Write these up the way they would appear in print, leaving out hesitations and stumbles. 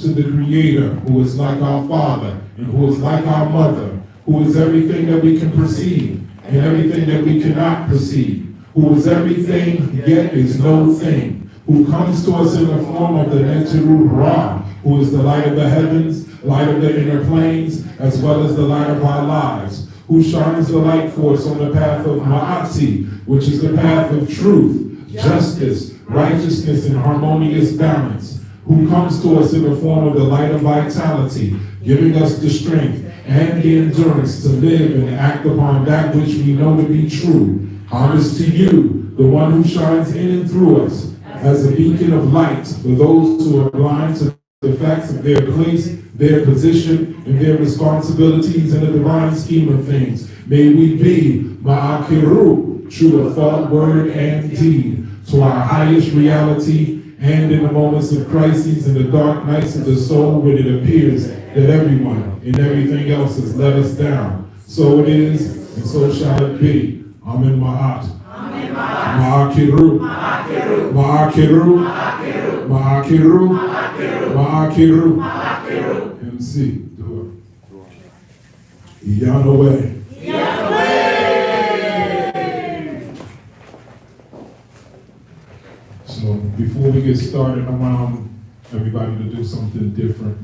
to the Creator, who is like our Father, and who is like our Mother, who is everything that we can perceive, and everything that we cannot perceive, who is everything, yet is no thing, who comes to us in the form of the Neteru Ra, who is the light of the heavens, light of the inner planes, as well as the light of our lives, who shines the light for us on the path of Maati, which is the path of truth, justice, righteousness, and harmonious balance, who comes to us in the form of the light of vitality, giving us the strength and the endurance to live and act upon that which we know to be true. Homage to you, the one who shines in and through us as a beacon of light for those who are blind to the facts of their place, their position, and their responsibilities in the divine scheme of things. May we be Ma'akiru, true of thought, word, and deed, to our highest reality, and in the moments of crises and the dark nights of the soul when it appears that everyone and everything else has let us down. So it is, and so shall it be. Amen. Maat. Ma'akiru. Ma'akiru. Ma'akiru. Ma'akiru. MC. Do it. Yahweh. So before we get started, I want everybody to do something different.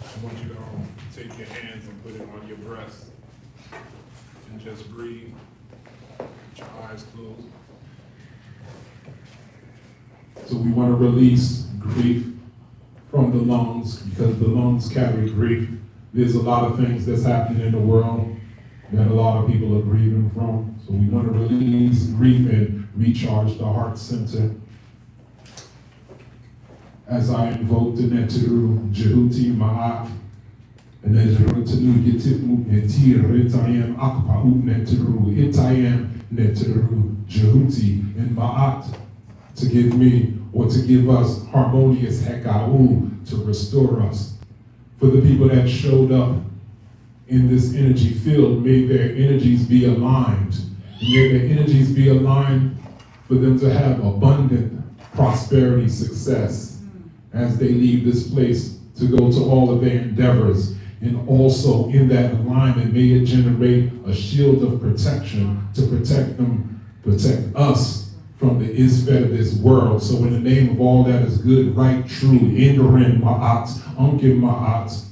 I want you to take your hands and put it on your breast and just breathe. With your eyes closed. So we want to release grief from the lungs, because the lungs carry grief. There's a lot of things that's happening in the world that a lot of people are grieving from. So we want to release grief and recharge the heart center. As I invoke the Neteru Jehuti Maat, and as Rotanu Yetifu Netir Retayam Akpahu Neteru Itayam Neteru Jehuti and Maat, to give me or to give us harmonious Hekau to restore us. For the people that showed up in this energy field, may their energies be aligned. May their energies be aligned for them to have abundant prosperity, success, as they leave this place to go to all of their endeavors. And also in that alignment, may it generate a shield of protection to protect them, protect us from the isfet of this world. So in the name of all that is good, right, true, Indorin Ma'at, Unkim Ma'at,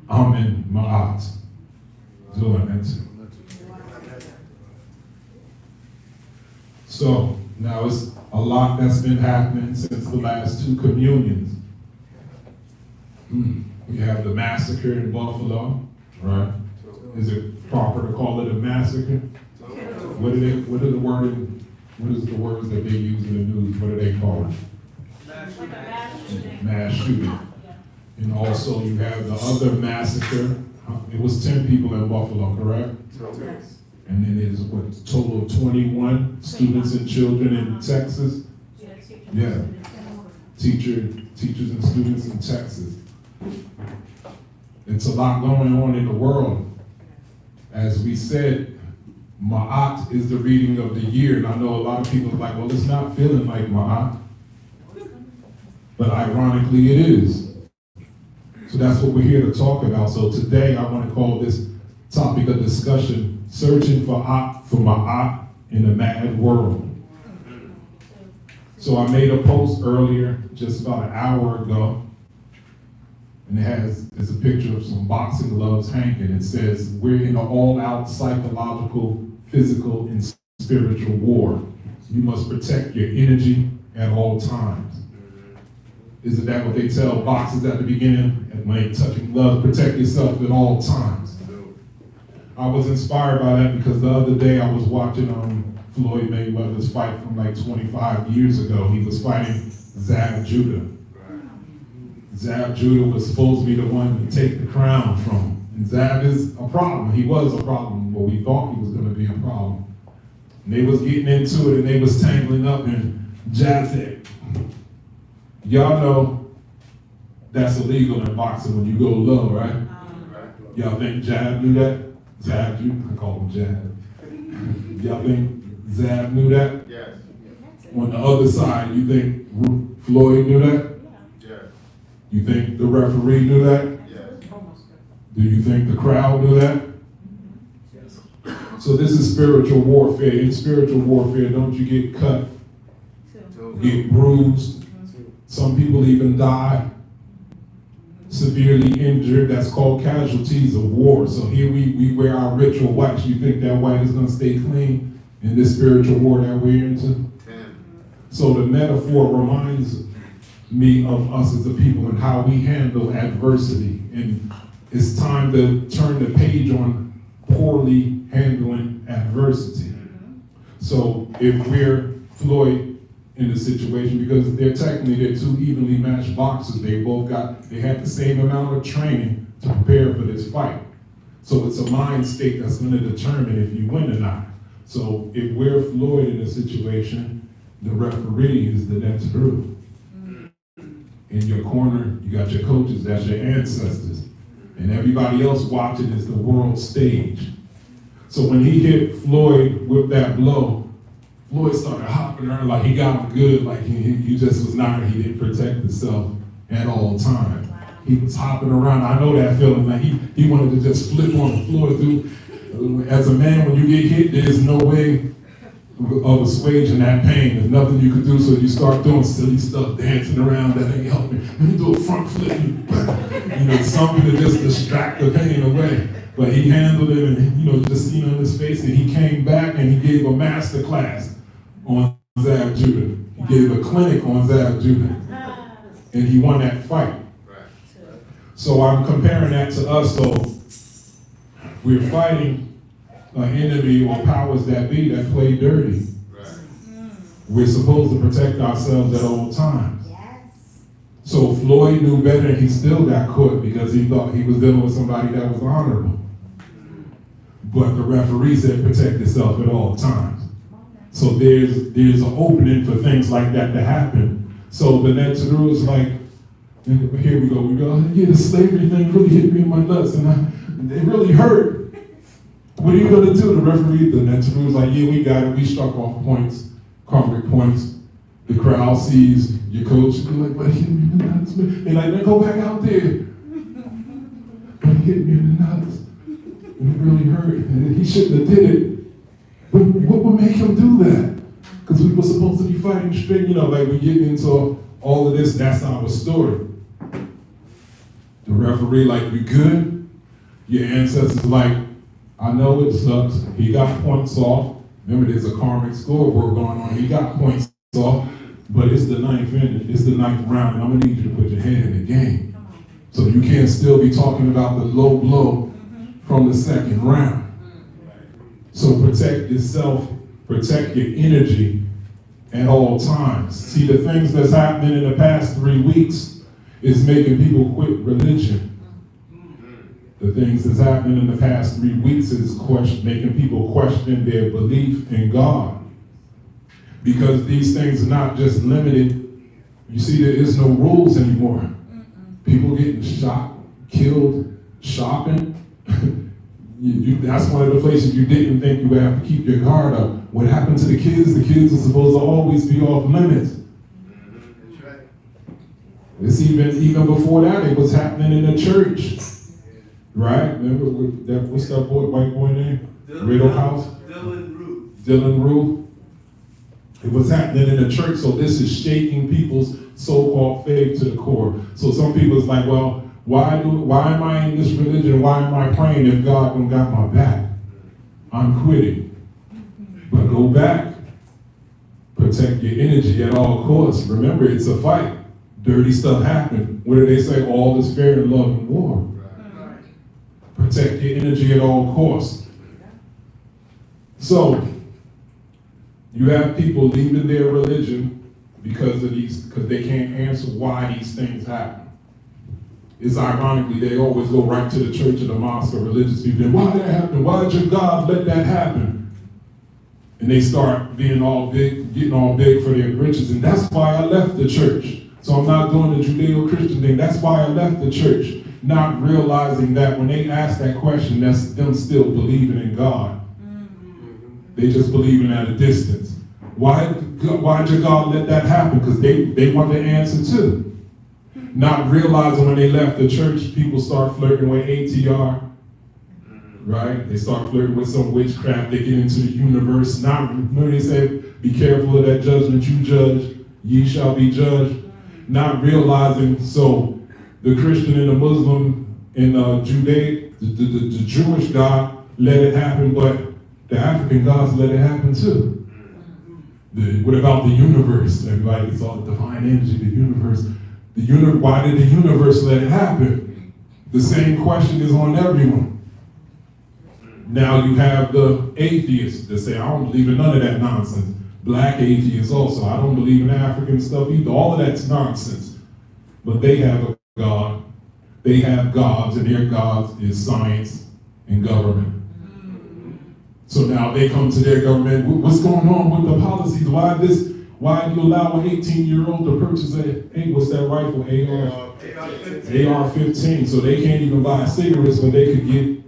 Amen Ma'at. Doing it. So now it's a lot that's been happening since the last two communions. We have the massacre in Buffalo, right? Is it proper to call it a massacre? What is the words that they use in the news? What do they call it? Mass shooting. And also you have the other massacre. It was 10 people in Buffalo, correct? Yes. And then there's what, a total of 21 students and children in Texas? Yeah. Teachers and students in Texas. It's a lot going on in the world. As we said, Ma'at is the reading of the year, and I know a lot of people are like, well, it's not feeling like Ma'at. But ironically, it is. So that's what we're here to talk about. So today, I want to call this topic of discussion, searching for Ma'at in a mad world. So I made a post earlier, just about an hour ago, and there's a picture of some boxing gloves hanging. It says, we're in an all-out psychological, physical, and spiritual war. You must protect your energy at all times. Isn't that what they tell boxers at the beginning? And when they touching gloves, protect yourself at all times. I was inspired by that because the other day I was watching Floyd Mayweather's fight from like 25 years ago. He was fighting Zab Judah. Zab Judah was supposed to be the one to take the crown from him. And Zab is a problem. He was a problem, but we thought he was going to be a problem. And they was getting into it, and they was tangling up, and Jab said, y'all know that's illegal in boxing when you go low, right? Y'all think Jab knew that? Zab, I call him Jab. Y'all think Zab knew that? Yes. On the other side, you think Floyd knew that? You think the referee knew that? Yes. Do you think the crowd knew that? Yes. So this is spiritual warfare. In spiritual warfare, don't you get cut, get bruised? Some people even die, severely injured. That's called casualties of war. So here we wear our ritual whites. You think that white is going to stay clean in this spiritual war that we're into? So the metaphor reminds me of us as a people and how we handle adversity. And it's time to turn the page on poorly handling adversity. So if we're Floyd in the situation, because they're two evenly matched boxers, they had the same amount of training to prepare for this fight. So it's a mind state that's going to determine if you win or not. So if we're Floyd in a situation, the referee is the next group. In your corner, you got your coaches, that's your ancestors. And everybody else watching is the world stage. So when he hit Floyd with that blow, Floyd started hopping around like he got him good, like he just was not, he didn't protect himself at all times. He was hopping around. I know that feeling, like he wanted to just flip on the floor through. As a man, when you get hit, there's no way of assuaging that pain. There's nothing you can do, so you start doing silly stuff, dancing around, that ain't helping. Let me do a front flip. Something to just distract the pain away. But he handled it, and you just seen on his face, and he came back and he gave a master class on Zab Judah. He gave a clinic on Zab Judah. And he won that fight. So I'm comparing that to us. So we're fighting an enemy or powers that be that play dirty. We're supposed to protect ourselves at all times. So Floyd knew better, and he still got caught because he thought he was dealing with somebody that was honorable. But the referee said protect yourself at all times. So there's an opening for things like that to happen. So the next rule is like, here we go, yeah, the slavery thing really hit me in my nuts, and it really hurt. What are you going to do? The referee, the next rule is like, yeah, we got it. We struck off points, concrete points. The crowd sees your coach, and they're like, but he hit me in the nuts. They're like, then go back out there. But he hit me in the nuts. And it really hurt. And he shouldn't have did it. But what would make him do that? Because we were supposed to be fighting straight, like we get into all of this, that's our story. The referee, like, we good? Your ancestors like, I know it sucks. He got points off. Remember, there's a karmic scoreboard going on. He got points off, but it's the ninth inning. It's the ninth round, and I'm gonna need you to put your head in the game. So you can't still be talking about the low blow from the second round. So protect yourself, protect your energy at all times. See, the things that's happening in the past 3 weeks is making people quit religion. The things that's happening in the past 3 weeks is making people question their belief in God. Because these things are not just limited. You see, there is no rules anymore. People getting shot, killed, shopping. That's one of the places you didn't think you would have to keep your guard up. What happened to the kids? The kids are supposed to always be off limits. That's right. It's even before that, it was happening in the church. Right? Remember what's that white boy name? Riddle House? Dylan Roof. It was happening in the church, so this is shaking people's so-called faith to the core. So some people is like, well, why am I in this religion? Why am I praying if God don't got my back? I'm quitting. But go back. Protect your energy at all costs. Remember, it's a fight. Dirty stuff happened. What do they say? All is fair in love and war. Protect your energy at all costs. So, you have people leaving their religion because they can't answer why these things happen. It's ironically, they always go right to the church or the mosque or religious people. Why did that happen? Why did your God let that happen? And they start being all big, getting all big for their britches. And that's why I left the church. So I'm not doing the Judeo-Christian thing. That's why I left the church. Not realizing that when they ask that question, that's them still believing in God. They just believing at a distance. Why did your God let that happen? Because they want the answer too. Not realizing when they left the church, people start flirting with ATR, right? They start flirting with some witchcraft. They get into the universe. Not, remember they say, be careful of that judgment you judge, ye shall be judged. Not realizing, so the Christian and the Muslim and Judaic, the Jewish God let it happen, but the African gods let it happen too. What about the universe? Everybody saw the divine energy, the universe. Why did the universe let it happen? The same question is on everyone. Now you have the atheists that say, I don't believe in none of that nonsense. Black atheists also, I don't believe in African stuff either. All of that's nonsense. But they have a God. They have gods, and their gods is science and government. So now they come to their government, what's going on with the policies? Why do you allow an 18-year-old to purchase what's that rifle, AR-15? So they can't even buy cigarettes, but they could get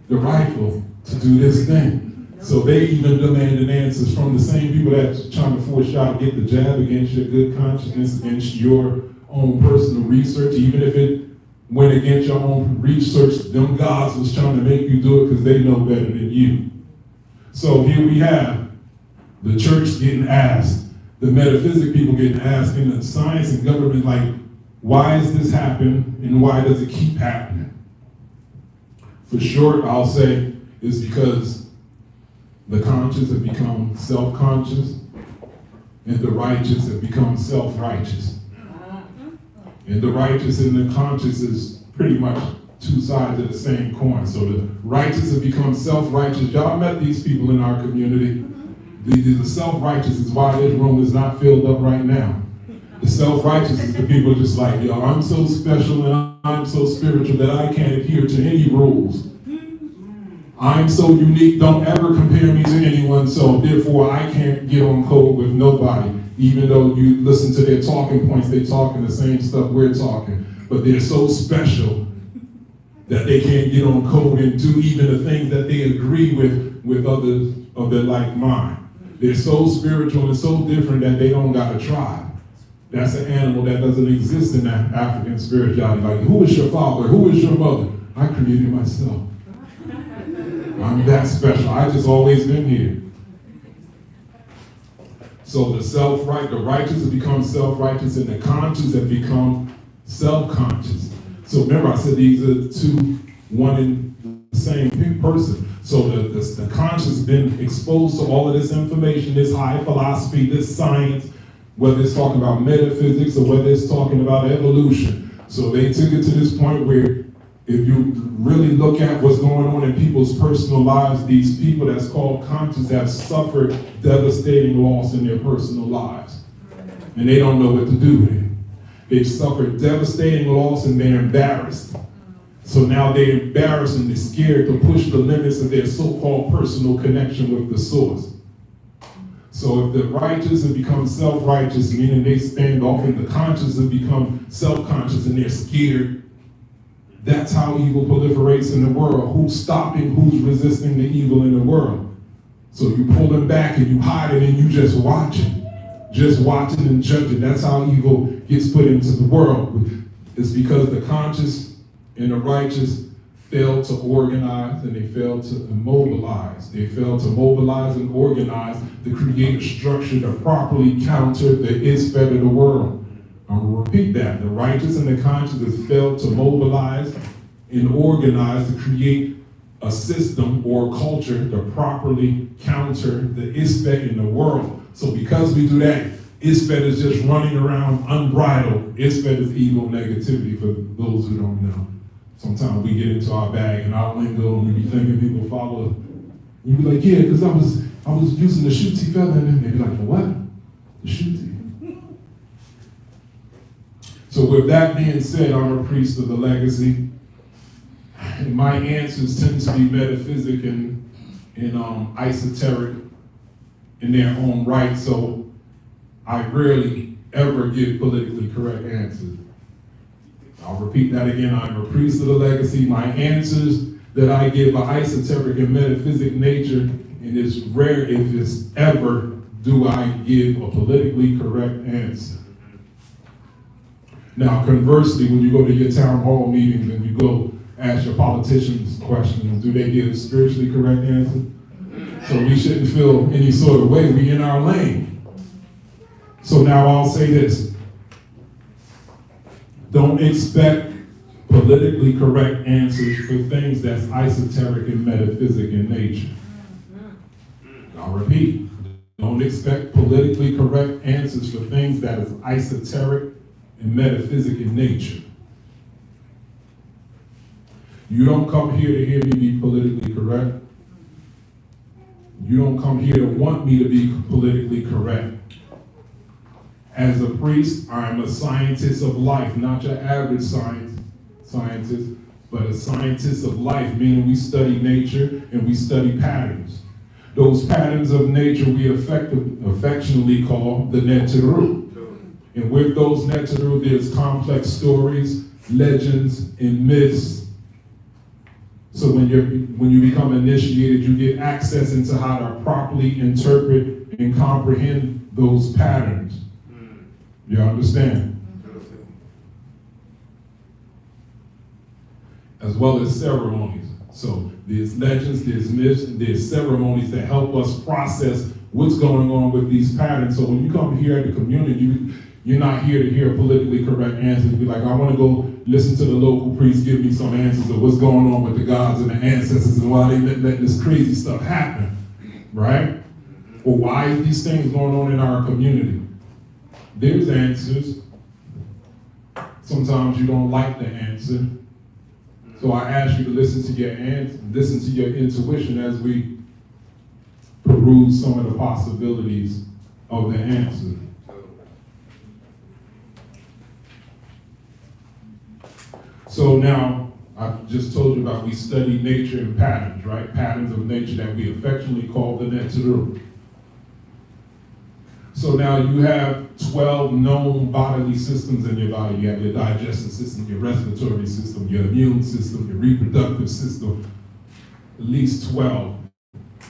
the rifle to do this thing. So they even demanded answers from the same people that's trying to force y'all to get the jab against your good consciousness, against your own personal research, even if it went against your own research, them gods was trying to make you do it because they know better than you. So here we have the church getting asked, the metaphysic people getting asked, and the science and government like, why is this happening and why does it keep happening? For short, I'll say it's because the conscious have become self-conscious and the righteous have become self-righteous. And the righteous and the conscious is pretty much two sides of the same coin. So the righteous have become self-righteous. Y'all met these people in our community. The self-righteous is why this room is not filled up right now. The self-righteous is the people just like, yo, I'm so special and I'm so spiritual that I can't adhere to any rules. I'm so unique, don't ever compare me to anyone, so therefore I can't get on code with nobody. Even though you listen to their talking points, they talking the same stuff we're talking. But they're so special that they can't get on code and do even the things that they agree with others of their like mind. They're so spiritual and so different that they don't got a tribe. That's an animal that doesn't exist in that African spirituality. Like, who is your father? Who is your mother? I created myself. I'm that special. I just always been here. So the righteous have become self-righteous and the conscious have become self-conscious. So remember I said these are two, one and the same person. So the conscious has been exposed to all of this information, this high philosophy, this science, whether it's talking about metaphysics or whether it's talking about evolution. So they took it to this point where if you really look at what's going on in people's personal lives, these people that's called conscious have suffered devastating loss in their personal lives. And they don't know what to do with it. They've suffered devastating loss and they're embarrassed. So now they're embarrassed and they're scared to push the limits of their so-called personal connection with the source. So if the righteous have become self-righteous, meaning they stand off, and the conscious have become self-conscious and they're scared, that's how evil proliferates in the world. Who's stopping, who's resisting the evil in the world? So you pull them back and you hide it and you just watching and judging. That's how evil gets put into the world. It's because the conscious and the righteous failed to organize and they failed to mobilize. They failed to mobilize and organize to create a structure to properly counter the Isfet of the world. I'm going to repeat that. The righteous and the conscious has failed to mobilize and organize to create a system or culture to properly counter the Isfet in the world. So because we do that, Isfet is just running around unbridled. Isfet is evil negativity for those who don't know. Sometimes we get into our bag and our lingo and we be thinking people follow. You be like, yeah, because I was using the shooty feather, and then they be like, what? The shooty. So with that being said, I'm a priest of the legacy. And my answers tend to be metaphysic and esoteric in their own right. So I rarely ever give politically correct answers. I'll repeat that again. I'm a priest of the legacy. My answers that I give are esoteric and metaphysic nature, and it's rare if it's ever do I give a politically correct answer. Now, conversely, when you go to your town hall meetings and you go ask your politicians questions, do they give spiritually correct answers? So we shouldn't feel any sort of way. We in our lane. So now I'll say this. Don't expect politically correct answers for things that's esoteric and metaphysic in nature. I'll repeat. Don't expect politically correct answers for things that is esoteric and metaphysic in nature. You don't come here to hear me be politically correct. You don't come here to want me to be politically correct. As a priest, I am a scientist of life, not your average scientist, but a scientist of life, meaning we study nature and we study patterns. Those patterns of nature we affectionately call the Neteru. And with those Neteru, there's complex stories, legends, and myths. So when you become initiated, you get access into how to properly interpret and comprehend those patterns. You understand? As well as ceremonies. So there's legends, there's myths, and there's ceremonies that help us process what's going on with these patterns. So when you come here at the communion, you're not here to hear a politically correct answer. You'll be like, I want to go listen to the local priest give me some answers of what's going on with the gods and the ancestors and why they let this crazy stuff happen, right? Or why is these things going on in our community? There's answers. Sometimes you don't like the answer. So I ask you to listen to your intuition as we peruse some of the possibilities of the answer. So now, I just told you about we study nature and patterns, right? Patterns of nature that we affectionately call the Neteru. So now you have 12 known bodily systems in your body. You have your digestive system, your respiratory system, your immune system, your reproductive system. At least 12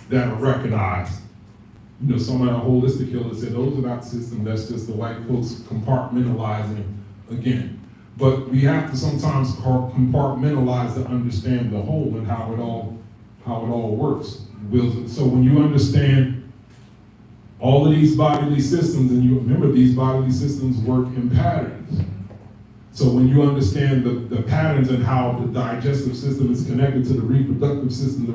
that are recognized. You know, some of the holistic healers said those are not systems, that's just the white folks compartmentalizing again. But we have to sometimes compartmentalize to understand the whole and how it all works. So when you understand all of these bodily systems, and you remember these bodily systems work in patterns. So when you understand the patterns and how the digestive system is connected to the reproductive system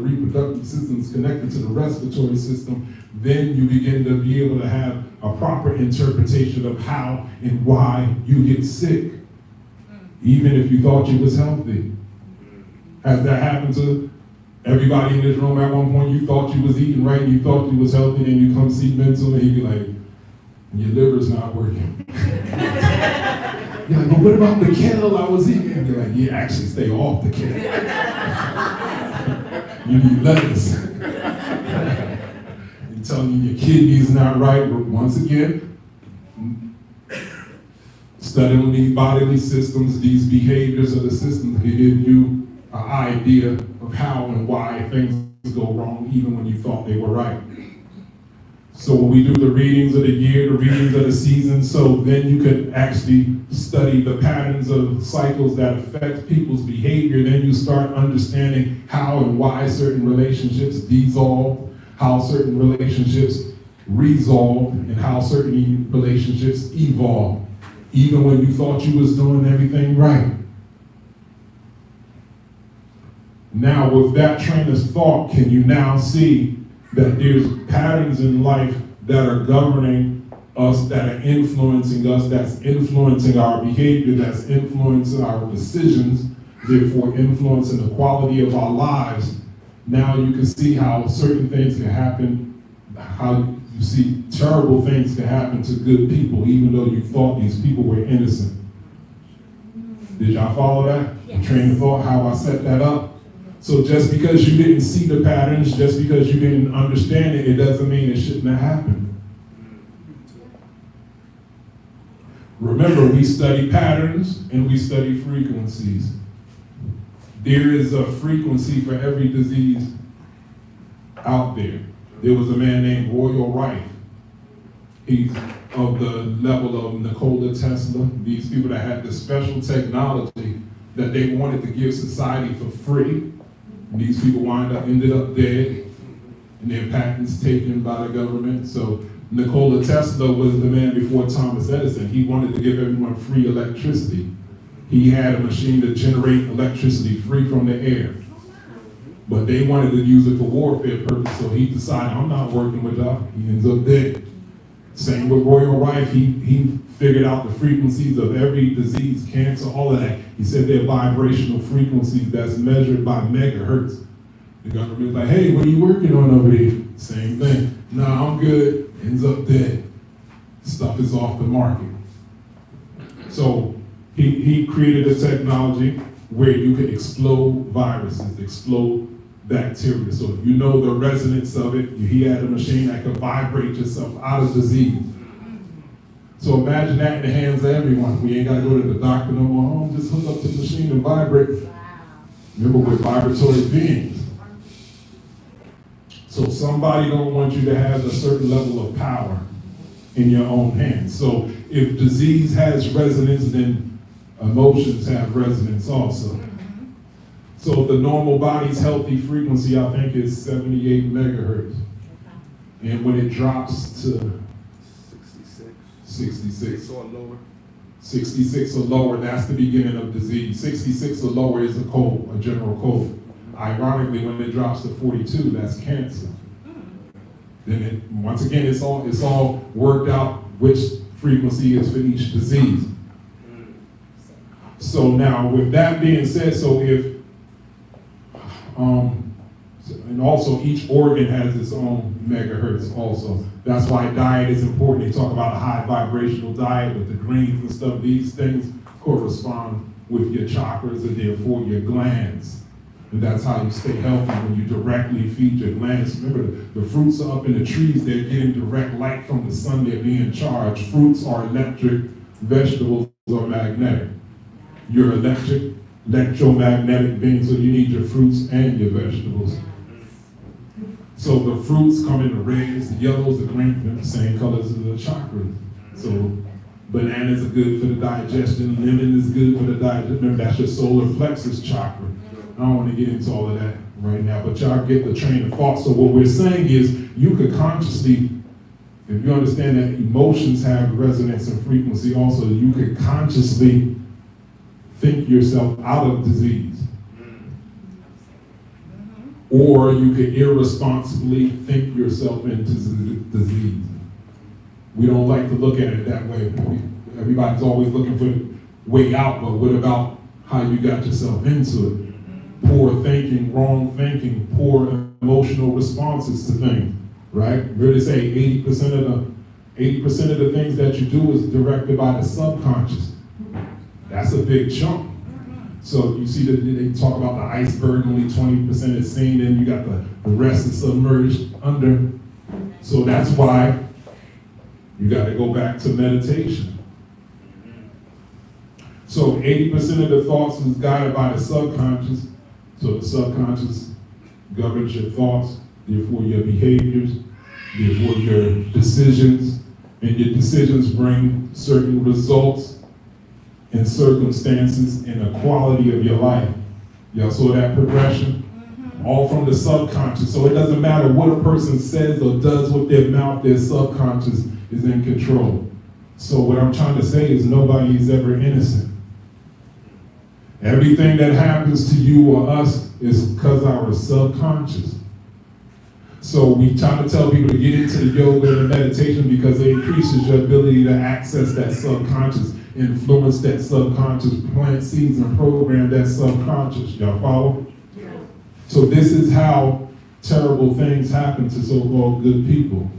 is connected to the respiratory system, then you begin to be able to have a proper interpretation of how and why you get sick, even if you thought you was healthy. Has that happened to everybody in this room at one point? You thought you was eating right, you thought you was healthy, then you come see mental and he'd be like, your liver's not working. You're like, but what about the kale I was eating? And you're like, yeah, actually stay off the kale. You need lettuce. You're telling you your kidney's not right. Once again, studying these bodily systems, these behaviors of the system can give you an idea of how and why things go wrong, even when you thought they were right. So when we do the readings of the year, the readings of the season, so then you could actually study the patterns of cycles that affect people's behavior. Then you start understanding how and why certain relationships dissolve, how certain relationships resolve, and how certain relationships evolve, even when you thought you was doing everything right. Now, with that train of thought, can you now see that there's patterns in life that are governing us, that are influencing us, that's influencing our behavior, that's influencing our decisions, therefore influencing the quality of our lives? Now you can see how certain things can happen, how you see terrible things can happen to good people, even though you thought these people were innocent. Did y'all follow that? Yes. The train of thought, how I set that up? So just because you didn't see the patterns, just because you didn't understand it, it doesn't mean it shouldn't have happened. Remember, we study patterns and we study frequencies. There is a frequency for every disease out there. There was a man named Royal Rife. He's of the level of Nikola Tesla, these people that had the special technology that they wanted to give society for free. And these people ended up dead, and their patents taken by the government. So Nikola Tesla was the man before Thomas Edison. He wanted to give everyone free electricity. He had a machine to generate electricity free from the air. But they wanted to use it for warfare purposes, so he decided, I'm not working with that. He ends up dead. Same with Royal Rife. He figured out the frequencies of every disease, cancer, all of that. He said they're vibrational frequencies that's measured by megahertz. The government's like, hey, what are you working on over here? Same thing. Nah, I'm good. Ends up dead. Stuff is off the market. So he created a technology where you can explode viruses, explode bacteria. So if you know the resonance of it, he had a machine that could vibrate yourself out of disease. So imagine that in the hands of everyone. We ain't got to go to the doctor no more. Oh, just hook up to the machine and vibrate. Remember, we're vibratory beings. So somebody don't want you to have a certain level of power in your own hands. So if disease has resonance, then emotions have resonance also. So the normal body's healthy frequency, I think, is 78 megahertz. And when it drops to 66 or lower. 66 or lower, that's the beginning of disease. 66 or lower is a cold, a general cold. Ironically, when it drops to 42, that's cancer. Then once again, it's all worked out which frequency is for each disease. So now, with that being said, so if and also each organ has its own megahertz also. That's why diet is important. They talk about a high vibrational diet with the greens and stuff. These things correspond with your chakras and therefore your glands. And that's how you stay healthy, when you directly feed your glands. Remember, the fruits are up in the trees. They're getting direct light from the sun. They're being charged. Fruits are electric. Vegetables are magnetic. You're electromagnetic being, so you need your fruits and your vegetables. So the fruits come in the reds, the yellows, the greens, and the same colors as the chakras. So bananas are good for the digestion, lemon is good for the digestion. Remember, that's your solar plexus chakra. I don't want to get into all of that right now, but y'all get the train of thought. So what we're saying is, you could consciously, if you understand that emotions have resonance and frequency also, you could consciously think yourself out of disease. Or you could irresponsibly think yourself into disease. We don't like to look at it that way. Everybody's always looking for the way out, but what about how you got yourself into it? Poor thinking, wrong thinking, poor emotional responses to things, right? Really say 80% of the things that you do is directed by the subconscious. That's a big chunk. So you see that they talk about the iceberg, only 20% is seen, and you got the rest is submerged under. So that's why you got to go back to meditation. So 80% of the thoughts is guided by the subconscious. So the subconscious governs your thoughts, therefore your behaviors, therefore your decisions, and your decisions bring certain results and circumstances and the quality of your life. Y'all saw that progression? All from the subconscious. So it doesn't matter what a person says or does with their mouth, their subconscious is in control. So what I'm trying to say is, nobody is ever innocent. Everything that happens to you or us is because our subconscious. So we try to tell people to get into the yoga and the meditation because it increases your ability to access that subconscious, influence that subconscious, plant seeds and program that subconscious. Y'all follow? Yeah. So this is how terrible things happen to so-called good people.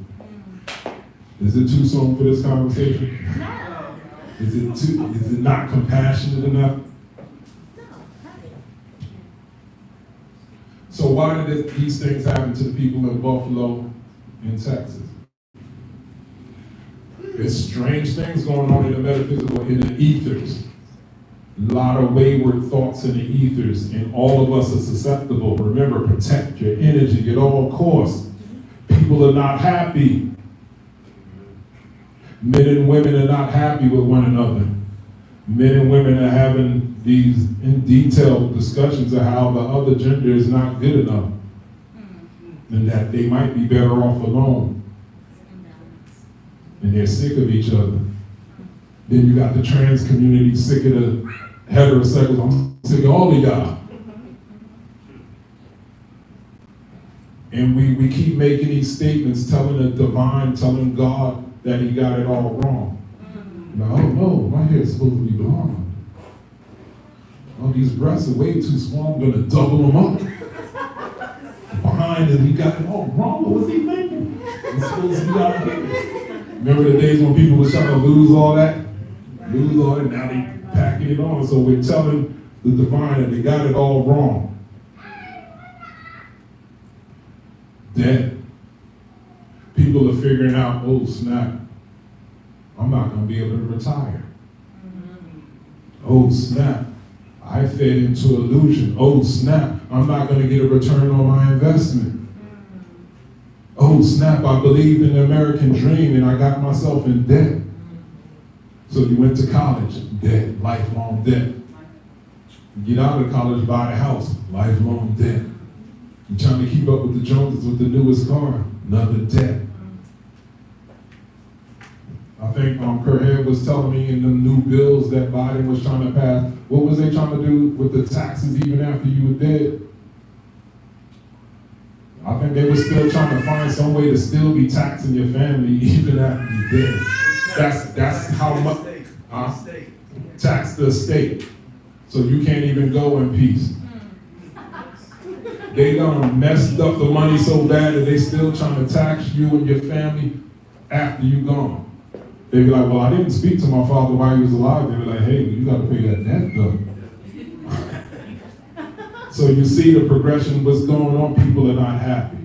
Is it too soon for this conversation? No. Is it not compassionate enough? So why did these things happen to the people in Buffalo, in Texas? There's strange things going on in the metaphysical, in the ethers. A lot of wayward thoughts in the ethers, and all of us are susceptible. Remember, protect your energy at all costs. People are not happy. Men and women are not happy with one another. Men and women are having these in detailed discussions of how the other gender is not good enough. And that they might be better off alone. And they're sick of each other. Then you got the trans community sick of the heterosexuals. I'm sick of all of y'all. And we keep making these statements telling the divine, telling God that he got it all wrong. Now, oh no, my hair is supposed to be blonde. Oh, these breasts are way too small, I'm gonna double them up. Behind it, he got it all wrong. What was he thinking? It's supposed to be out here. Remember the days when people were trying to lose all that? Lose all that, now they packing it on. So we're telling the divine that they got it all wrong. Dead. People are figuring out, oh snap, I'm not going to be able to retire. Oh snap, I fed into illusion. Oh snap, I'm not going to get a return on my investment. Oh snap, I believed in the American dream and I got myself in debt. So you went to college, debt, lifelong debt. You get out of college, buy a house, lifelong debt. You're trying to keep up with the Joneses with the newest car, another debt. I think Kerhead was telling me in the new bills that Biden was trying to pass, what was they trying to do with the taxes even after you were dead? I think they were still trying to find some way to still be taxing your family even after you're dead. That's how much, tax the estate. So you can't even go in peace. They done messed up the money so bad that they still trying to tax you and your family after you gone. They be like, well, I didn't speak to my father while he was alive. They be like, hey, you got to pay that debt though. So you see the progression, what's going on. People are not happy.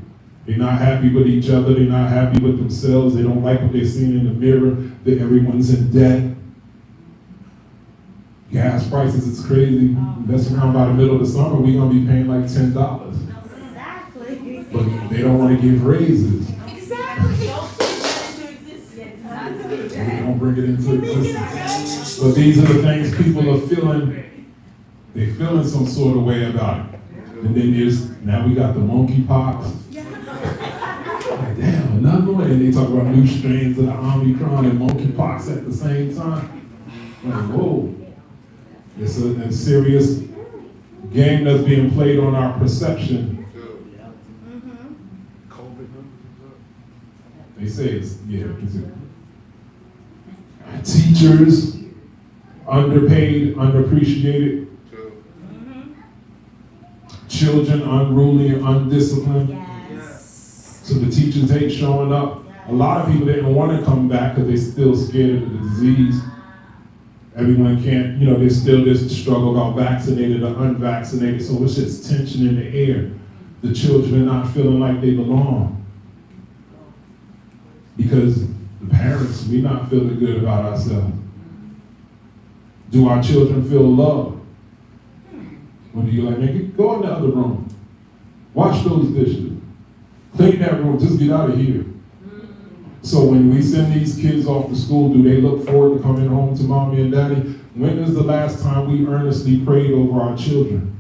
They're not happy with each other. They're not happy with themselves. They don't like what they're seeing in the mirror. That everyone's in debt. Gas prices, it's crazy. That's around by the middle of the summer, we're going to be paying like $10. Exactly. But they don't want to give raises. Exactly. They don't bring it into existence. But these are the things people are feeling. They're feeling some sort of way about it. And then now we got the monkeypox. Like, damn, another one. And they talk about new strains of the Omicron and monkeypox at the same time. Like, whoa. It's a serious game that's being played on our perception. They say it's, teachers, underpaid, underappreciated. Children, unruly and undisciplined. Yes. So the teachers ain't showing up. A lot of people didn't want to come back because they're still scared of the disease. Everyone can't, there's still this struggle about vaccinated or unvaccinated, so it's just tension in the air. The children are not feeling like they belong. Because the parents, we're not feeling good about ourselves. Do our children feel loved? Or do you like, man, go in the other room. Wash those dishes. Clean that room, just get out of here. So when we send these kids off to school, do they look forward to coming home to mommy and daddy? When is the last time we earnestly prayed over our children?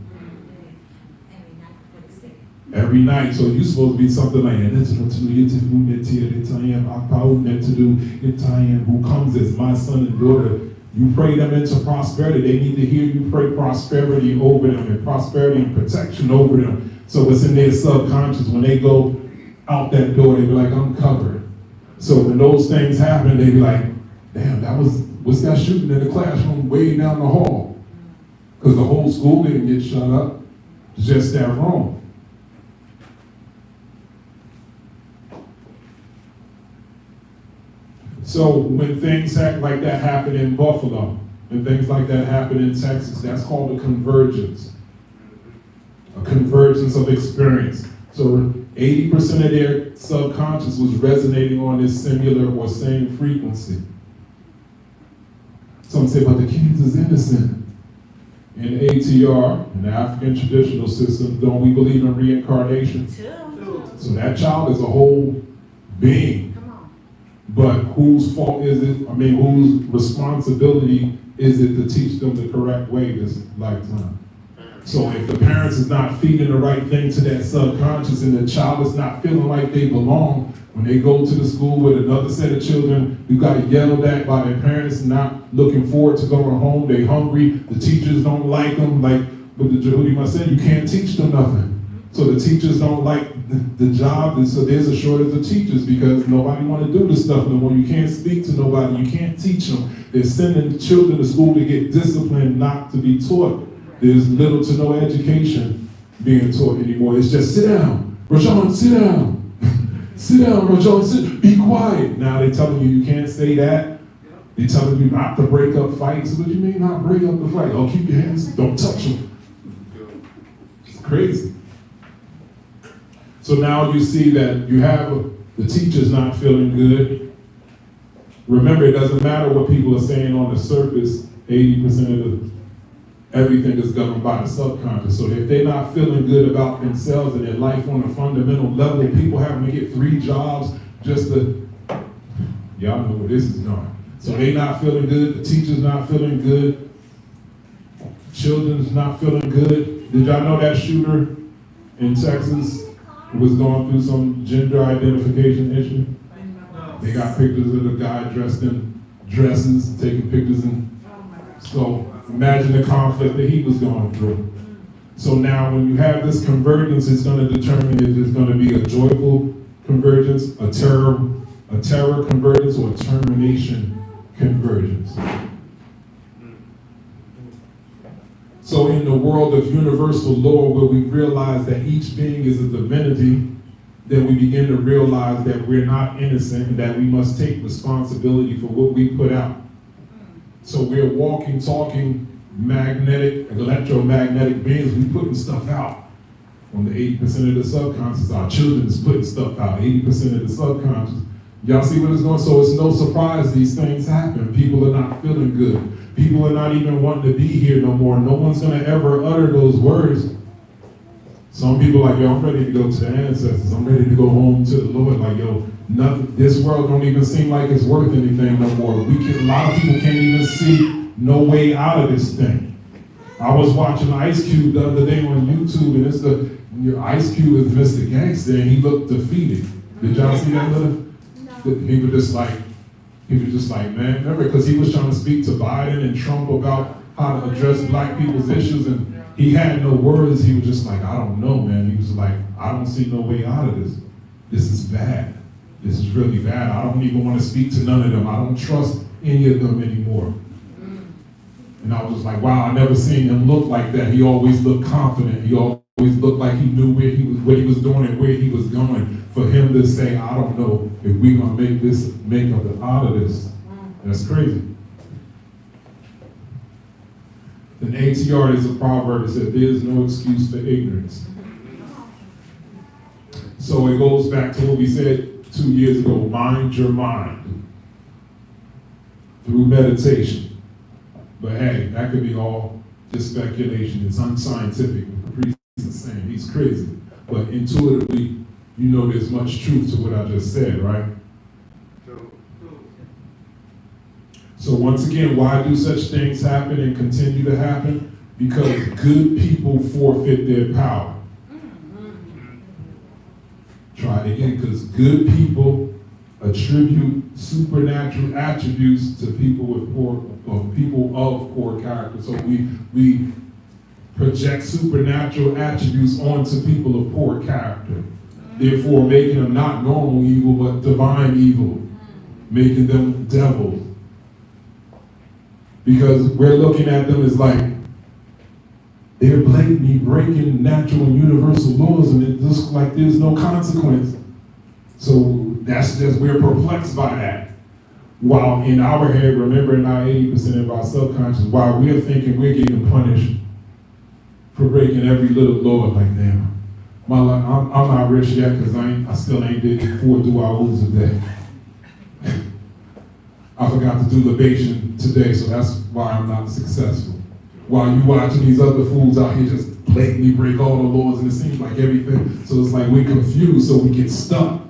Every night. So you're supposed to be something like, who comes as my son and daughter. You pray them into prosperity. They need to hear you pray prosperity over them and prosperity and protection over them. So it's in their subconscious. When they go out that door, they be like, I'm covered. So when those things happen, they be like, damn, what's that shooting in the classroom way down the hall? Because the whole school didn't get shut up. It's just that wrong. So when things like that happen in Buffalo, and things like that happen in Texas, that's called a convergence. A convergence of experience. So 80% of their subconscious was resonating on this similar or same frequency. Some say, but the kids is innocent. In ATR, in the African traditional system, don't we believe in reincarnation? So that child is a whole being But whose fault is it? I mean, whose responsibility is it to teach them the correct way this lifetime? So if the parents is not feeding the right thing to that subconscious and the child is not feeling like they belong, when they go to the school with another set of children who got yelled at by their parents, not looking forward to going home, they hungry, the teachers don't like them, like what the Jehudi said, you can't teach them nothing. So the teachers don't like the job, and so there's a shortage of teachers because nobody want to do this stuff no more. You can't speak to nobody, you can't teach them. They're sending children to school to get disciplined, not to be taught. There's little to no education being taught anymore. It's just sit down, Rajon, sit down. Sit down, Rajon, sit, be quiet. Now they're telling you can't say that. They're telling you not to break up fights. What do you mean not break up the fight? Oh, keep your hands, don't touch them. It's crazy. So now you see that you have the teachers not feeling good. Remember, it doesn't matter what people are saying on the surface. 80% of everything is governed by the subconscious. So if they're not feeling good about themselves and their life on a fundamental level, people having to get 3 jobs just to, y'all know where this is going. So they not feeling good, the teacher's not feeling good, children's not feeling good. Did y'all know that shooter in Texas was going through some gender identification issue? They got pictures of the guy dressed in dresses, taking pictures, and so imagine the conflict that he was going through. So now when you have this convergence, it's going to determine if it's going to be a joyful convergence, a terror convergence, or a termination convergence. So in the world of universal law, where we realize that each being is a divinity, then we begin to realize that we're not innocent and that we must take responsibility for what we put out. So we're walking, talking, magnetic, electromagnetic beings. We putting stuff out. On the 80% of the subconscious, our children is putting stuff out. 80% of the subconscious. Y'all see what it's going? So it's no surprise these things happen. People are not feeling good. People are not even wanting to be here no more. No one's going to ever utter those words. Some people are like, yo, I'm ready to go to the ancestors. I'm ready to go home to the Lord. Like, yo, nothing. This world don't even seem like it's worth anything no more. A lot of people can't even see no way out of this thing. I was watching Ice Cube the other day on YouTube, and it's Ice Cube is Mr. Gangster, and he looked defeated. Did y'all see that little? No. He was just like, man, remember, because he was trying to speak to Biden and Trump about how to address black people's issues, and he had no words. He was just like, I don't know, man. He was like, I don't see no way out of this. This is bad. This is really bad. I don't even want to speak to none of them. I don't trust any of them anymore. And I was just like, wow, I never seen him look like that. He always looked confident. He always looked like he knew what he was doing and where he was going. For him to say, I don't know if we're gonna make out of this. That's crazy. An ATR is a proverb that said, there's no excuse for ignorance. So it goes back to what we said 2 years ago, mind your mind through meditation. But hey, that could be all just speculation. It's unscientific. What the priest is saying, he's crazy. But intuitively, you know there's much truth to what I just said, right? So once again, why do such things happen and continue to happen? Because good people forfeit their power. Try it again, because good people attribute supernatural attributes to people of poor character. So we project supernatural attributes onto people of poor character, therefore making them not normal evil, but divine evil, making them devils. Because we're looking at them as like, they're blatantly breaking natural and universal laws, and it looks like there's no consequence. So that's just, we're perplexed by that. While in our head, remember in our 80% of our subconscious, while we're thinking we're getting punished for breaking every little law, like, damn, I'm not rich yet because I still ain't did 4 dual a day. I forgot to do libation today, so that's why I'm not successful. While you watching these other fools out here just blatantly break all the laws, and it seems like everything, so it's like we're confused, so we get stuck.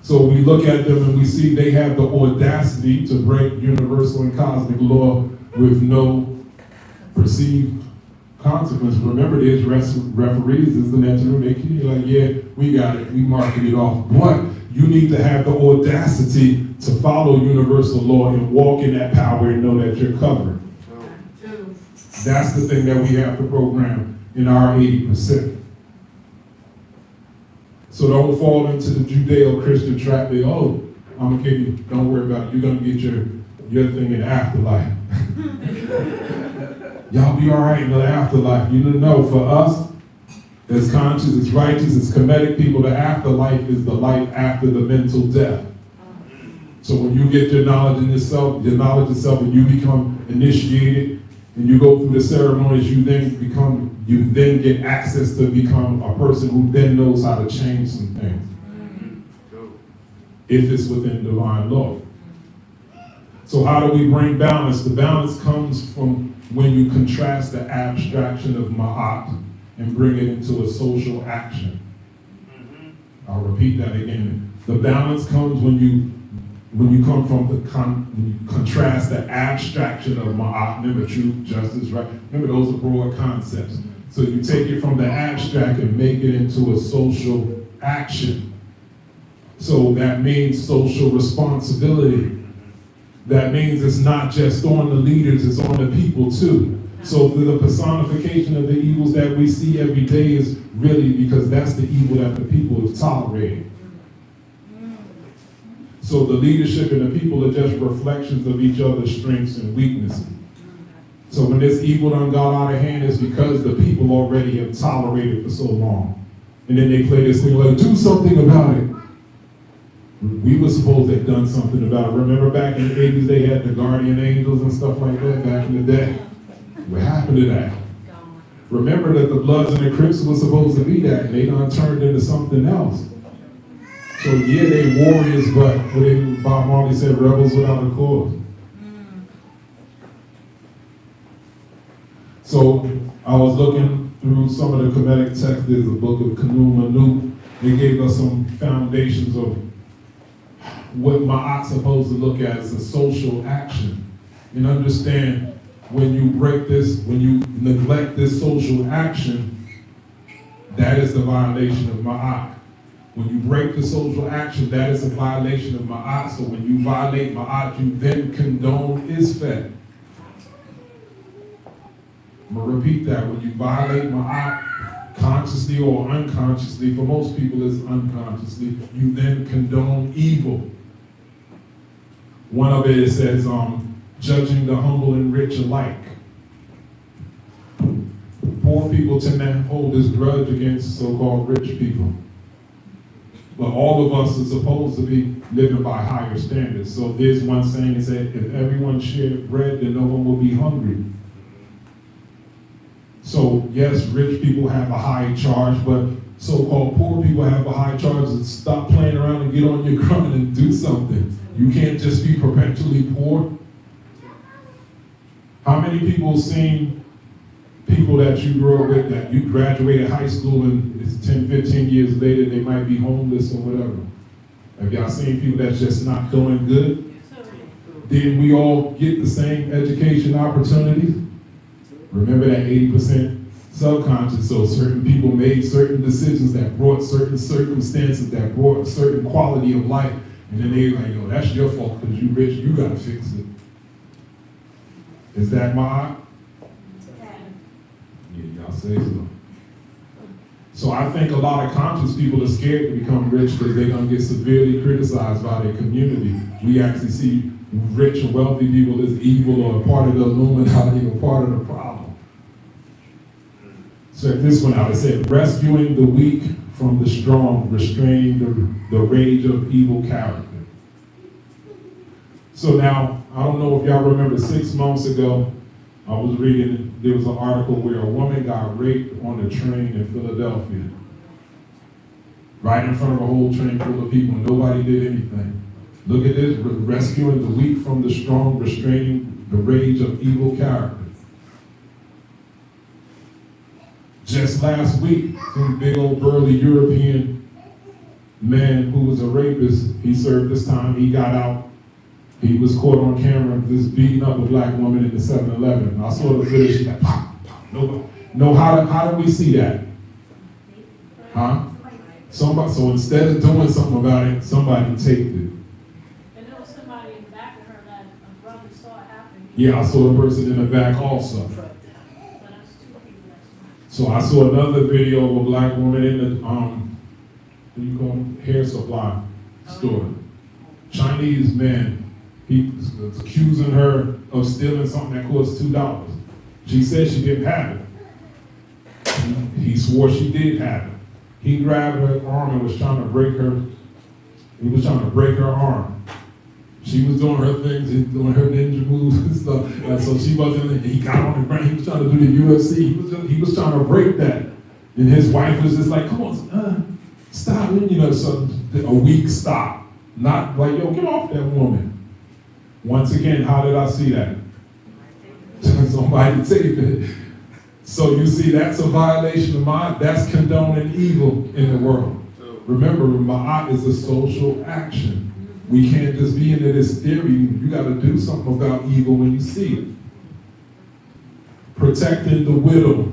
So we look at them and we see they have the audacity to break universal and cosmic law with no perceived consequence. Remember, there's referees, isn't that true? They keep like, yeah, we got it, we marked it off. But you need to have the audacity to follow universal law and walk in that power and know that you're covered. That's the thing that we have to program in our 80%. So don't fall into the Judeo-Christian trap. They, oh, I'm gonna give you, don't worry about it. You're gonna get your thing in the afterlife. Y'all be all right in the afterlife. You know, for us, as conscious, as righteous, as Kemetic people, the afterlife is the life after the mental death. So when you get your knowledge in yourself, and you become initiated, and you go through the ceremonies, you then get access to become a person who then knows how to change some things. If it's within divine law. So how do we bring balance? The balance comes from when you contrast the abstraction of Maat and bring it into a social action. I'll repeat that again. The balance comes when you come from when you contrast the abstraction of Maat, remember truth, justice, right? Remember those are broad concepts. So you take it from the abstract and make it into a social action. So that means social responsibility. That means it's not just on the leaders, it's on the people too. So the personification of the evils that we see every day is really because that's the evil that the people have tolerated. So the leadership and the people are just reflections of each other's strengths and weaknesses. So when this evil done got out of hand, it's because the people already have tolerated for so long. And then they play this thing like, do something about it. We were supposed to have done something about it. Remember back in the 80s, they had the guardian angels and stuff like that back in the day? What happened to that? Remember that the Bloods and the Crips were supposed to be that, and they done turned into something else. So yeah, they warriors, but what Bob Marley said, rebels without a cause. So I was looking through some of the Kemetic texts. There's a book of Kemmunion. They gave us some foundations of what Maat's supposed to look at as a social action. And understand when you break this, when you neglect this social action, that is the violation of Maat. When you break the social action, that is a violation of Ma'at. So when you violate Ma'at, you then condone Isfet. I'm going to repeat that. When you violate Ma'at, consciously or unconsciously, for most people it's unconsciously, you then condone evil. One of it says, judging the humble and rich alike. Poor people tend to hold this grudge against so-called rich people. But all of us are supposed to be living by higher standards. So there's one saying that said, if everyone shared bread, then no one will be hungry. So yes, rich people have a high charge, but so-called poor people have a high charge. And stop playing around and get on your grind and do something. You can't just be perpetually poor. How many people have seen people that you grew up with, that you graduated high school and it's 10, 15 years later, they might be homeless or whatever? Have y'all seen people that's just not doing good? Didn't we all get the same education opportunities? Remember that 80% subconscious, so certain people made certain decisions that brought certain circumstances, that brought a certain quality of life, and then they like, yo, that's your fault because you rich, you gotta fix it. Is that my? Yeah, y'all say so. So I think a lot of conscious people are scared to become rich because they're going to get severely criticized by their community. We actually see rich and wealthy people as evil or a part of the Illuminati or part of the problem. Check this one out. It said, rescuing the weak from the strong, restraining the rage of evil character. So now, I don't know if y'all remember 6 months ago, I was reading, there was an article where a woman got raped on a train in Philadelphia. Right in front of a whole train full of people, and nobody did anything. Look at this, rescuing the weak from the strong, restraining the rage of evil character. Just last week, some big old burly European man who was a rapist, he served his time, he got out. He was caught on camera just beating up a black woman in the 7-Eleven. I saw the footage, she like, pop, pop. No, how do we see that? Huh? Somebody, so instead of doing something about it, somebody taped it. And there was somebody in the back of her that a brother saw it happen. Yeah, I saw a person in the back also. So that's 2 people that's So I saw another video of a black woman in the, what do you call them? Hair supply store. Chinese man, he was accusing her of stealing something that cost $2. She said she didn't have it. He swore she did have it. He grabbed her arm and was trying to break her. He was trying to break her arm. She was doing her things, he was doing her ninja moves and stuff. And so she wasn't. He got on the ground. He was trying to do the UFC. He was trying to break that. And his wife was just like, "Come on, stop!" And, you know, so a weak stop. Not like, "Yo, get off that woman." Once again, how did I see that? Somebody tape it. So you see, that's a violation of Maat. That's condoning evil in the world. Remember, Maat is a social action. We can't just be into this theory. You got to do something about evil when you see it. Protecting the widow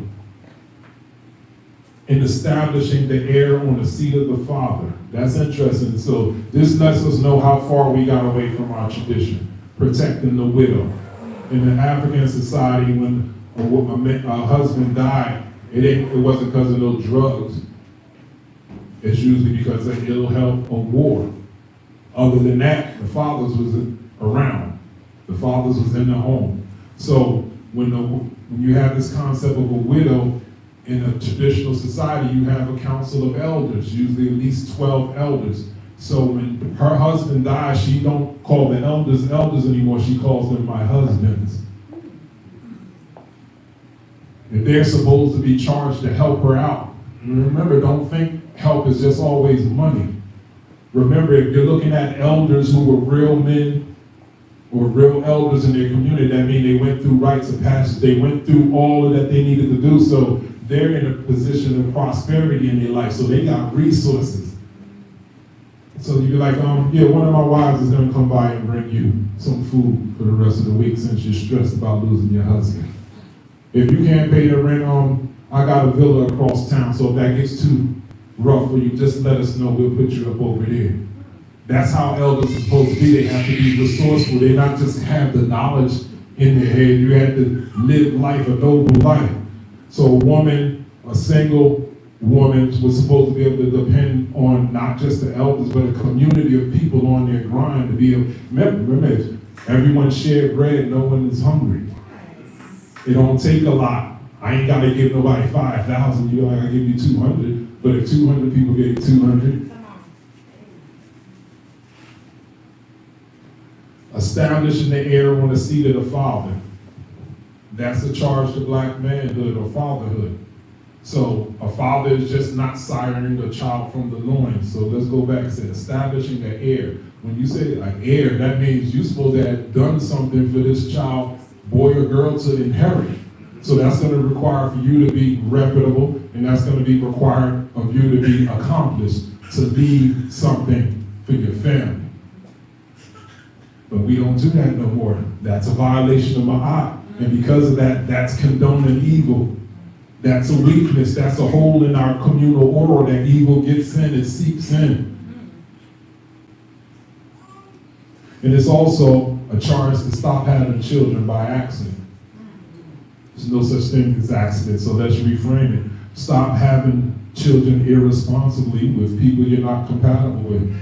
and establishing the heir on the seat of the father. That's interesting. So this lets us know how far we got away from our tradition. Protecting the widow. In the African society, when a husband died, it wasn't because of no drugs. It's usually because of ill health or war. Other than that, the fathers was around. The fathers was in the home. So when you have this concept of a widow in a traditional society, you have a council of elders, usually at least 12 elders. So when her husband dies, she don't call the elders anymore. She calls them my husbands. And they're supposed to be charged to help her out. And remember, don't think help is just always money. Remember, if you're looking at elders who were real men or real elders in their community, that means they went through rites of passage. They went through all of that they needed to do. So they're in a position of prosperity in their life. So they got resources. So you'd be like, yeah, one of my wives is going to come by and bring you some food for the rest of the week since you're stressed about losing your husband. If you can't pay the rent, I got a villa across town, so if that gets too rough for you, just let us know. We'll put you up over there. That's how elders are supposed to be. They have to be resourceful. They not just have the knowledge in their head. You have to live life, a noble life. So a woman, a single woman, was supposed to be able to depend on not just the elders, but a community of people on their grind to be able. Remember, everyone shared bread. No one is hungry. It don't take a lot. I ain't got to give nobody 5,000. You know, I give you 200. But if 200 people gave 200, establishing the heir on the seat of the father. That's a charge to black manhood or fatherhood. So a father is just not siring the child from the loins. So let's go back and say establishing the heir. When you say like heir, that means you're supposed to have done something for this child, boy or girl, to inherit. So that's going to require for you to be reputable, and that's going to be required of you to be accomplished, to leave something for your family. But we don't do that no more. That's a violation of Maat. And because of that, that's condoning evil. That's a weakness. That's a hole in our communal order that evil gets in and seeps in. And it's also a charge to stop having children by accident. There's no such thing as accident, so let's reframe it. Stop having children irresponsibly with people you're not compatible with.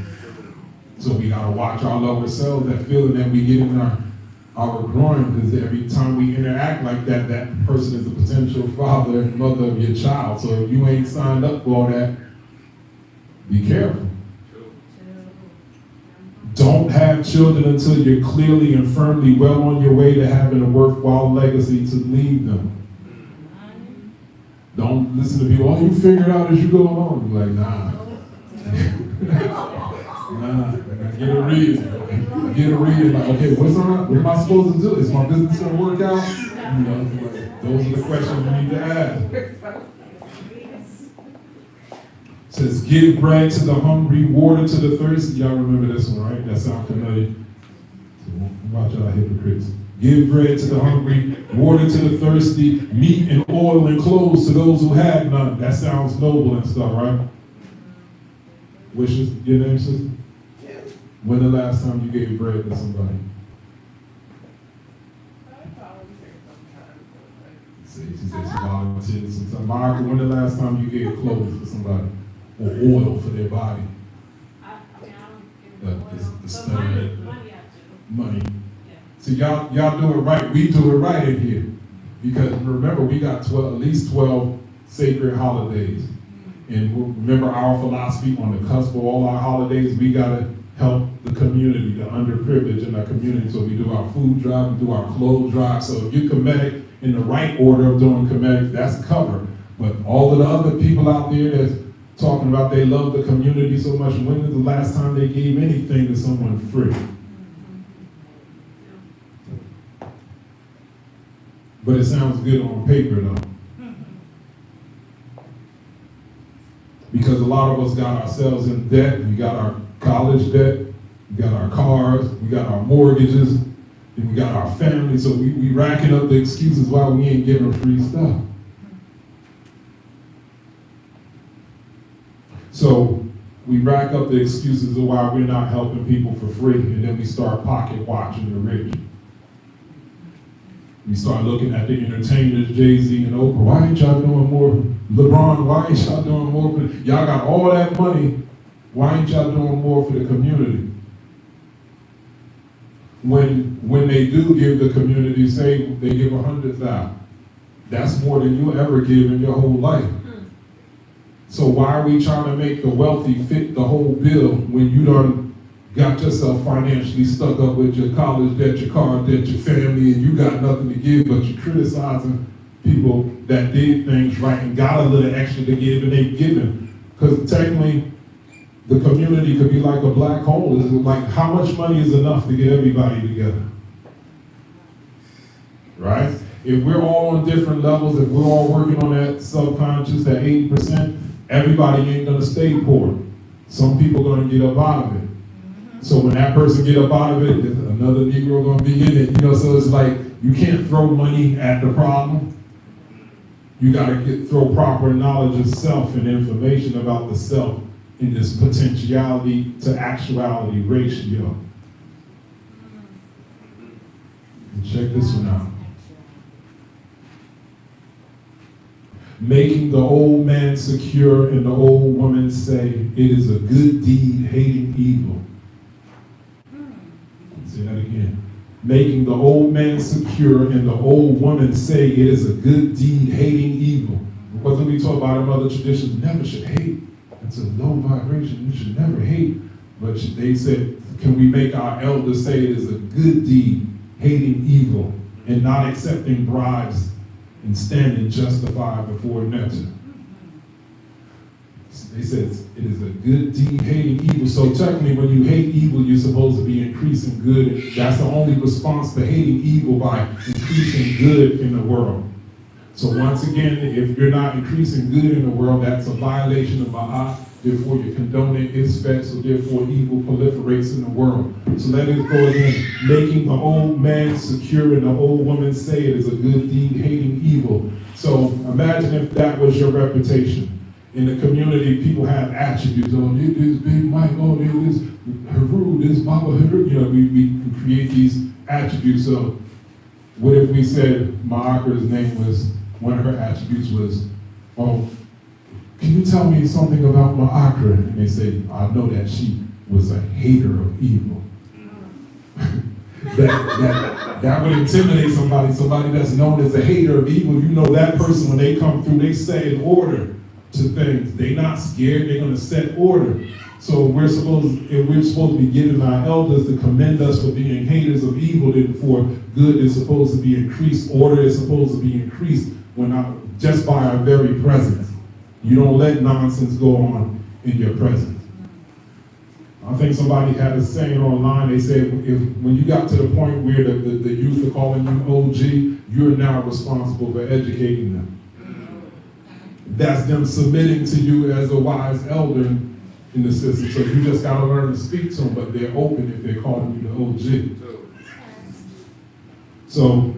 So we gotta watch our lower selves, that feeling that we get in our groin, because every time we interact like that, that person is a potential father and mother of your child. So if you ain't signed up for all that, be careful. Don't have children until you're clearly and firmly well on your way to having a worthwhile legacy to leave them. Don't listen to people, oh, you figure it out as you go along. You're like, nah. Nah, get a read. Get a read. Like, okay, what am I supposed to do? Is my business going to work out? You know, those are the questions we need to ask. says, give bread to the hungry, water to the thirsty. Y'all remember this one, right? That sounds familiar. So watch out, hypocrites. Give bread to the hungry, water to the thirsty, meat and oil and clothes to those who have none. That sounds noble and stuff, right? Wishes, your name, sister? When the last time you gave bread to somebody? See, she said she volunteered sometime. Margaret, when the last time you gave clothes to somebody? Or oil for their body? I mean, I don't give The it stuff money, that- money I do. Money. Yeah. See, y'all do it right. We do it right in here. Because remember, we got at least 12 sacred holidays. And remember our philosophy on the cusp of all our holidays, we gotta help the community, the underprivileged in our community. So we do our food drive, we do our clothes drive. So if you're Kemetic in the right order of doing Kemetic, that's covered. But all of the other people out there that's talking about they love the community so much, when was the last time they gave anything to someone free? But it sounds good on paper though. Because a lot of us got ourselves in debt. We got our college debt, we got our cars, we got our mortgages, and we got our family. So we racking up the excuses why we ain't giving free stuff. So we rack up the excuses of why we're not helping people for free, and then we start pocket watching the rich. We start looking at the entertainers, Jay-Z and Oprah. Why ain't y'all doing more? LeBron, why ain't y'all doing more? Y'all got all that money. Why ain't y'all doing more for the community? When they do give the community, say they give 100,000, that's more than you ever give in your whole life. So why are we trying to make the wealthy fit the whole bill when you done got yourself financially stuck up with your college debt, your car debt, your family, and you got nothing to give, but you're criticizing people that did things right and got a little extra to give and they've given? Because technically, the community could be like a black hole. It's like, how much money is enough to get everybody together? Right? If we're all on different levels, if we're all working on that subconscious, that 80%, everybody ain't gonna stay poor. Some people are gonna get up out of it. So when that person get up out of it, there's another Negro gonna be in it. So it's like, you can't throw money at the problem. You gotta throw proper knowledge of self and information about the self in this potentiality to actuality ratio. And check this one out. Making the old man secure and the old woman say, it is a good deed hating evil. Say that again. Making the old man secure and the old woman say, it is a good deed hating evil. What we talk about in other traditions, never should hate. It's a low vibration. You should never hate. But they said, can we make our elders say it is a good deed hating evil and not accepting bribes and standing justified before Neptune? They said it is a good deed hating evil. So technically when you hate evil, you're supposed to be increasing good. That's the only response to hating evil, by increasing good in the world. So once again, if you're not increasing good in the world, that's a violation of Maat. Therefore you're condoning its effects, so therefore evil proliferates in the world. So let it go again. Making the old man secure and the old woman say it is a good deed hating evil. So imagine if that was your reputation. In the community, people have attributes. Oh, this Big Mike, oh, this Haru, this Baba Haru. We create these attributes. So what if we said Ma'akra's name was, one of her attributes was, oh, can you tell me something about Ma'akra? And they say, I know that she was a hater of evil. that would intimidate somebody that's known as a hater of evil. You know that person, when they come through, they set an order to things. They're not scared, they're gonna set order. So if we're supposed to be giving our elders to commend us for being haters of evil, then for good is supposed to be increased, order is supposed to be increased just by our very presence. You don't let nonsense go on in your presence. I think somebody had a saying online. They said, when you got to the point where the youth are calling you OG, you're now responsible for educating them. that's them submitting to you as a wise elder in the system. So you just gotta learn to speak to them, but they're open if they're calling you the OG. So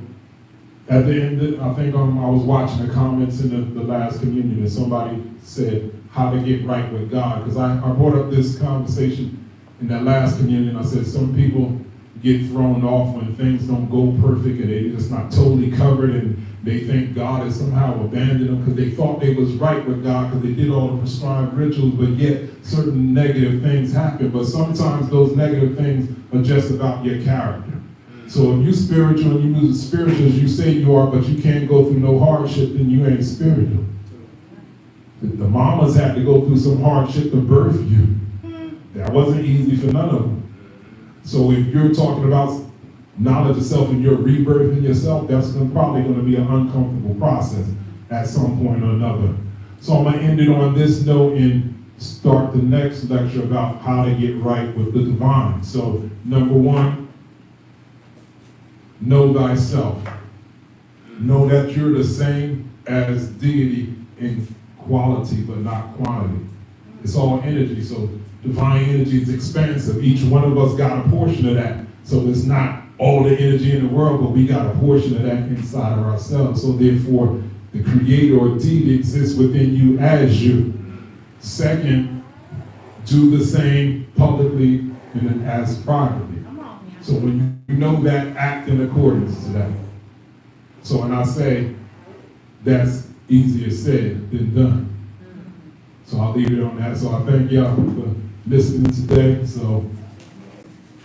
at the end, I think I was watching the comments in the last communion, and somebody said how to get right with God. Because I brought up this conversation in that last communion. I said some people get thrown off when things don't go perfect and they're just not totally covered, and they think God has somehow abandoned them because they thought they was right with God because they did all the prescribed rituals, but yet certain negative things happen. But sometimes those negative things are just about your character. So if you spiritual and you as spiritual as you say you are, but you can't go through no hardship, then you ain't spiritual. The mamas had to go through some hardship to birth you. That wasn't easy for none of them. So if you're talking about knowledge of self and you're rebirthing yourself, that's probably going to be an uncomfortable process at some point or another. So I'm going to end it on this note and start the next lecture about how to get right with the divine. So number one, know thyself. Know that you're the same as deity in quality but not quantity. It's all energy, so divine energy is expansive. Each one of us got a portion of that. So it's not all the energy in the world, but we got a portion of that inside of ourselves. So therefore, the creator or deity exists within you as you. Second, do the same publicly and then as privately. So when you know that, act in accordance to that. So when I say that's easier said than done. So I'll leave it on that. So I thank y'all for listening today. So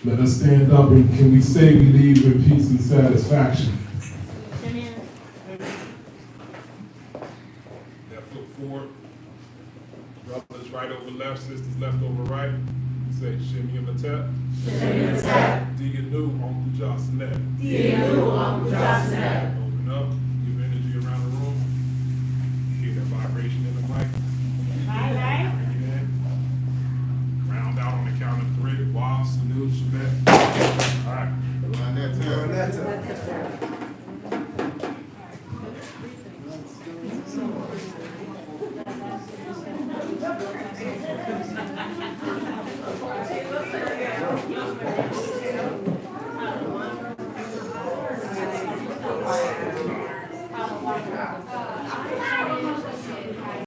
let us stand up and can we say we leave with peace and satisfaction? That foot forward. Brothers right over left, sisters left over right. Say Shimmy and Maat. Diganu on Pujasanet. Diganu on Pujasanet. Open up, give energy around the room. Hear that vibration in the mic. Bring it in. Round out on the count of 3. Wa, Sanu, Shabbat. All right. Run that time.